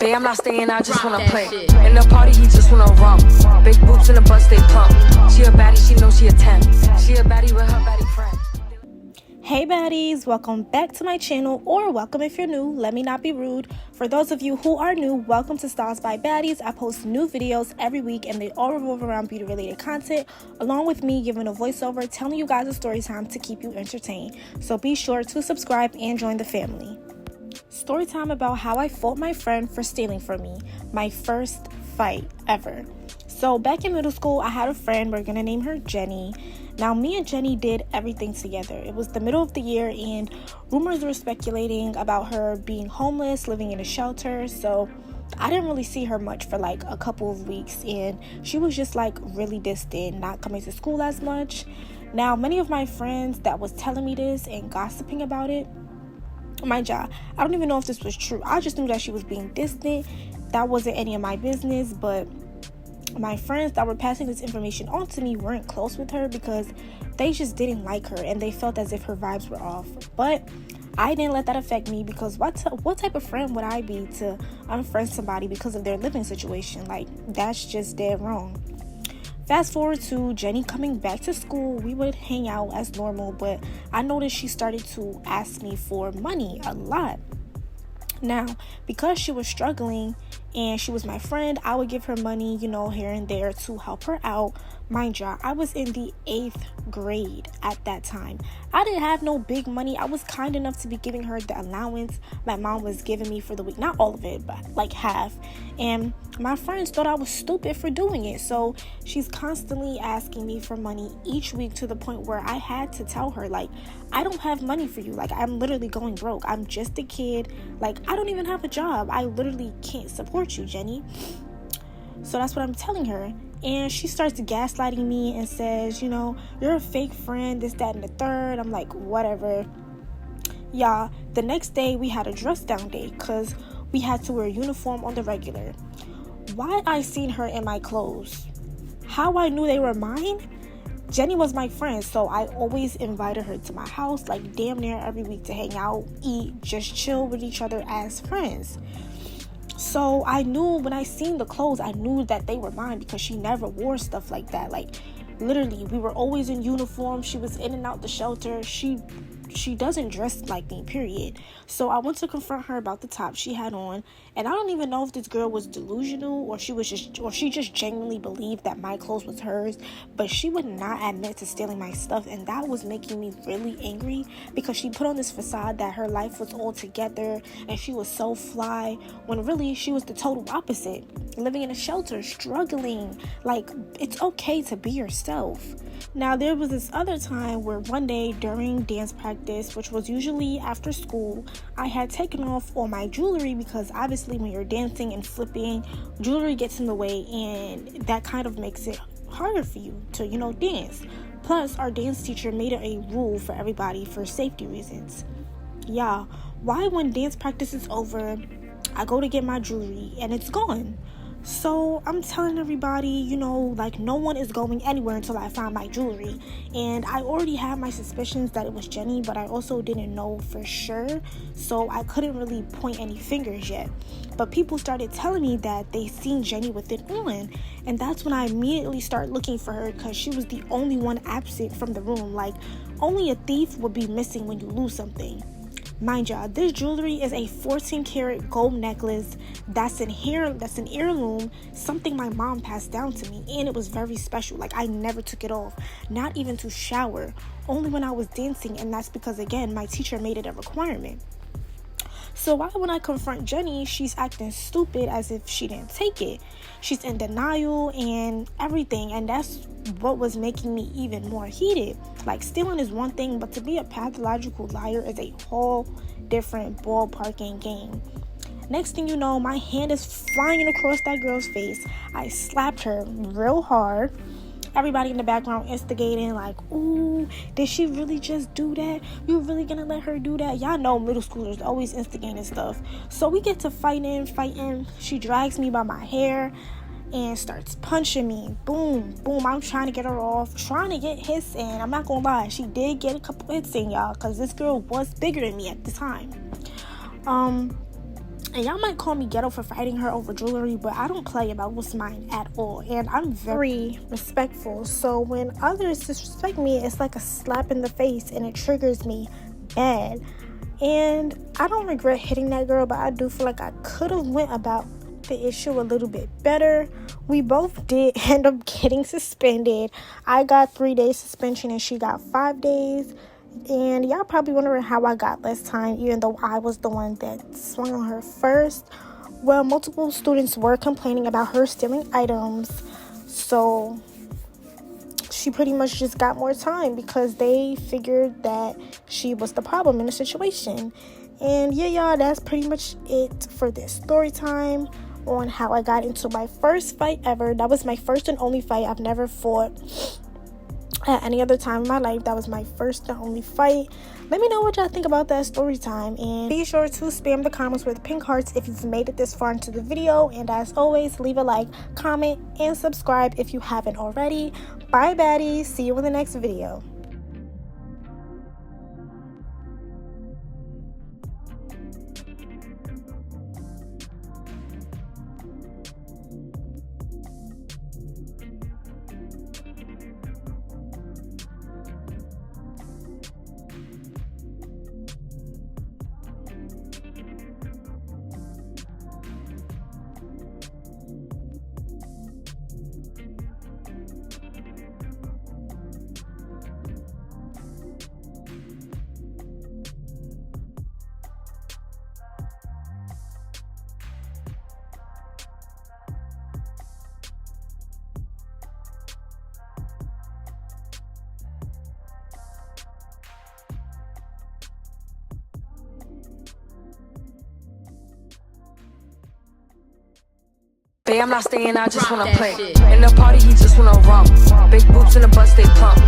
Babe, I'm not staying, I just wanna play. In the party, he just wanna rump. Big boobs in the bus, they plump. She a baddie, she knows she a 10. She a baddie with her baddie friend. Hey baddies, welcome back to my channel, or welcome if you're new. Let me not be rude. For those of you who are new, welcome to Styles by Baddies. I post new videos every week and they all revolve around beauty related content, along with me giving a voiceover, telling you guys a story time to keep you entertained. So be sure to subscribe and join the family. Story time about how I fought my friend for stealing from me. My first fight ever. So back in middle school, I had a friend, we're gonna name her Jenny. Now, me and Jenny did everything together. It was the middle of the year and rumors were speculating about her being homeless, living in a shelter. So I didn't really see her much for like a couple of weeks, and she was just like really distant, not coming to school as much. Now, many of my friends that was telling me this and gossiping about it, my job, I don't even know if this was true. I just knew that she was being distant. That wasn't any of my business, but my friends that were passing this information on to me weren't close with her because they just didn't like her and they felt as if her vibes were off. But I didn't let that affect me, because what type of friend would I be to unfriend somebody because of their living situation? Like, that's just dead wrong. Fast forward to Jenny coming back to school. We would hang out as normal, but I noticed she started to ask me for money a lot. Now, because she was struggling and she was my friend, I would give her money, here and there to help her out. Mind you, I was in the 8th grade at that time. I didn't have no big money. I was kind enough to be giving her the allowance my mom was giving me for the week. Not all of it, but like half. And my friends thought I was stupid for doing it. So she's constantly asking me for money each week, to the point where I had to tell her, like, I don't have money for you. Like, I'm literally going broke. I'm just a kid. Like, I don't even have a job. I literally can't support you, Jenny. So that's what I'm telling her. And she starts gaslighting me and says, you're a fake friend, this, that, and the third. I'm like, whatever. Y'all, the next day we had a dress down day because we had to wear a uniform on the regular. Why I seen her in my clothes? How I knew they were mine? Jenny was my friend, so I always invited her to my house, like damn near every week, to hang out, eat, just chill with each other as friends. So I knew when I seen the clothes, I knew that they were mine, because she never wore stuff like that. Like, literally, we were always in uniform. She was in and out the shelter. She doesn't dress like me, period. So I went to confront her about the top she had on, and I don't even know if this girl was delusional or she just genuinely believed that my clothes was hers, but she would not admit to stealing my stuff, and that was making me really angry, because she put on this facade that her life was all together and she was so fly, when really she was the total opposite, living in a shelter, struggling. Like, it's okay to be yourself. Now, there was this other time where one day during dance practice, which was usually after school, I had taken off all my jewelry, because obviously when you're dancing and flipping, jewelry gets in the way, and that kind of makes it harder for you to, dance. Plus, our dance teacher made it a rule for everybody for safety reasons. Yeah, why when dance practice is over, I go to get my jewelry and it's gone? So I'm telling everybody, like, no one is going anywhere until I find my jewelry. And I already had my suspicions that it was Jenny, but I also didn't know for sure, so I couldn't really point any fingers yet. But people started telling me that they seen Jenny with it on, and that's when I immediately started looking for her, because she was the only one absent from the room. Like, only a thief would be missing when you lose something. Mind y'all, this jewelry is a 14-karat gold necklace that's an heirloom, something my mom passed down to me, and it was very special. Like, I never took it off, not even to shower, only when I was dancing, and that's because, again, my teacher made it a requirement. So why when I confront Jenny, she's acting stupid as if she didn't take it. She's in denial and everything, and that's what was making me even more heated. Like, stealing is one thing, but to be a pathological liar is a whole different ballparking game. Next thing you know, my hand is flying across that girl's face. I slapped her real hard. Everybody in the background instigating, like, ooh, did she really just do that? You really gonna let her do that? Y'all know middle schoolers always instigating stuff. So we get to fighting. She drags me by my hair and starts punching me. Boom, boom. I'm trying to get her off, trying to get hits in. I'm not gonna lie, she did get a couple hits in, y'all, because this girl was bigger than me at the time. And y'all might call me ghetto for fighting her over jewelry, but I don't play about what's mine at all. And I'm very respectful. So when others disrespect me, it's like a slap in the face and it triggers me bad. And I don't regret hitting that girl, but I do feel like I could have went about the issue a little bit better. We both did end up getting suspended. I got 3 days suspension and she got 5 days. And y'all probably wondering how I got less time, even though I was the one that swung on her first. Well, multiple students were complaining about her stealing items, so she pretty much just got more time because they figured that she was the problem in the situation. And yeah, y'all, that's pretty much it for this story time on how I got into my first fight ever. That was my first and only fight. I've never fought at any other time in my life. That was my first and only fight. Let me know what y'all think about that story time, and be sure to spam the comments with pink hearts if you've made it this far into the video. And as always, leave a like, comment, and subscribe if you haven't already. Bye, baddies. See you in the next video. Babe, I'm not staying, I just wanna play. In the party, he just wanna romp. Big boobs in the bus, they plump.